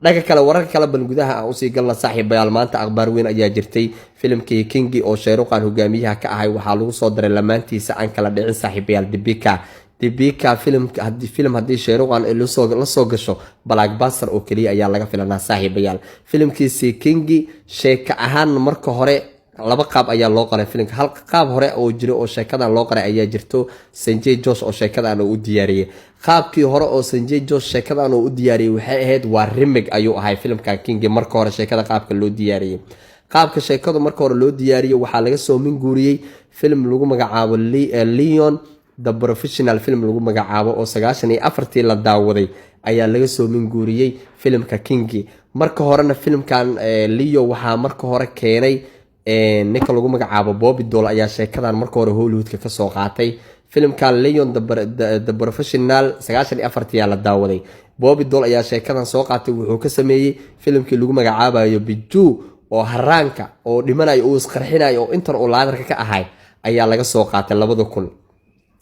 dhaga kale wararka kale ban gudaha aan usii galna saaxiibayaal maanta akhbaar weyn ayaa jirtay filimkii Kingi oo Sheeruqan hogaamiyaha ka ahay waxaa lagu soo daray lamaantiisa aan kala dhicin saaxiibayaal dibika film haddii Sheeruqan la soo gasho blockbuster oo kaliya ayaa laga filanaa saaxiibayaal filimkiisi Kingi sheeka ahaan marka hore laba qaab ayaa loo qoray filimka hal qaab hore oo jiro oo sheekadan loo qoray ayaa jirto Sanjay Josh oo sheekadan uu diyaariyay qaabkii hore oo Sanjay Josh sheekadan uu diyaariyay waxay ahayd waa remake ayuu ahay filimka Kingi marka hore sheekada qaabka loo diyaariyay qaabka sheekadu marka hore loo diyaariyay waxaa laga soo min guuriyay film lagu magacaabo Leon the Professional film lagu magacaabo oo 94tii la daawaday ayaa laga soo min guuriyay filimka Kingi marka horena filimkan Leo waxaa marka hore keenay ninka lagu magacaabo Bobby Doll ayaa sheekadan marka hore Hollywoodka ka soo qaatay filimkan Leon the Professional 94tii la daawaday Bobby Doll ayaa sheekadan soo qaatay wuxuu ka sameeyay filimkii lagu magacaabayo Biju oo haraanka oo dhimanayo oo isqarxinayo oo intan oo laadarka ka ahay ayaa laga soo qaatay 2000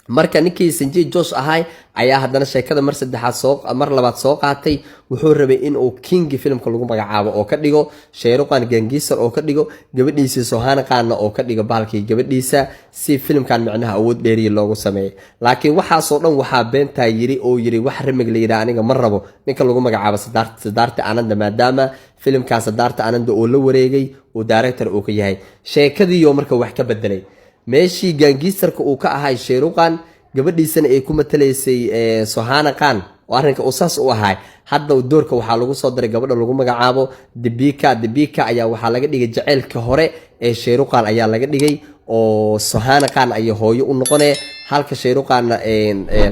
marka ninkii Sanjay Josh ahay ayaa hadana sheekada mar labaad soo qaatay wuxuu rabay in uu Kingi filmka lagu magacaabo oo ka dhigo Sheeruqan gangiisar oo ka dhigo gabadhiisa Sohana Khan oo ka dhigo baalkii gabadhiisa si filmkan macnaha awood dheeri loogu sameeyo laakiin waxa soo dhan waxa beenta yiri oo yiri wax remig leeyahay aniga ma rabo ninka lagu magacaabo Siddhartha Anand maadaama filmkaas Siddhartha Anand oo la wareegay oo director oo ka yahay sheekadii oo marka wax ka bedelay meeshii gangiisarka uu ka ahay Sheeruqan gabadhiisana ay ku mataleysay Sohana Khan oo arrinka uu saas u ahay hadda doorka waxaa lagu soo daray gabadha lagu magacaabo Dibika ayaa waxaa laga dhigay jaceylka hore ee Sheeruqan ayaa laga dhigay oo Sohana Khan ay hooyo u noqonay halka Sheeruqan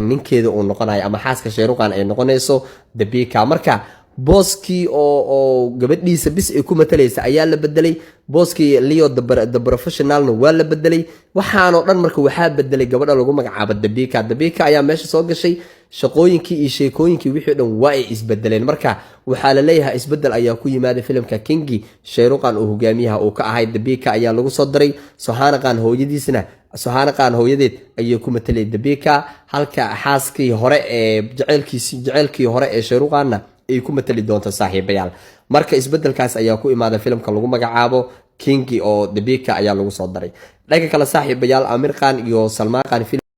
ninkeeda uu noqonayo ama xaaska Sheeruqan ay noqonayso Dibika marka booskii oo gabadhiisa bis ay ku matalaysa ayaa la bedelay booskii Leo the Professional waa la bedelay waxaano dhan marka waxaa bedelay gabadha lagu magacaabo Dibika ayaa meesha soo gashay shaqooyinkii iyo sheekooyinkii wixii dhan waa ay isbedeleen marka waxaa la leeyahay isbedel ayaa ku yimaada filimka Kingi Sheeruqan oo hogaamiyaha uu ka ahay Dibika ayaa lagu soo daray Sohana Khan hooyadiisna Sohana Khan hooyadeed ayay ku matalay Dibika halka xaaskii hore ee jaceylkii hore ee Sheeruqanna ay ku matali doonto saaxiibayaal marka isbedelkaas ayaa ku imaada filimka lagu magacaabo Kingi oo Dibika ayaa lagu soo daray dhaga kala saaxiibayaal Amir Khan iyo Salman Khan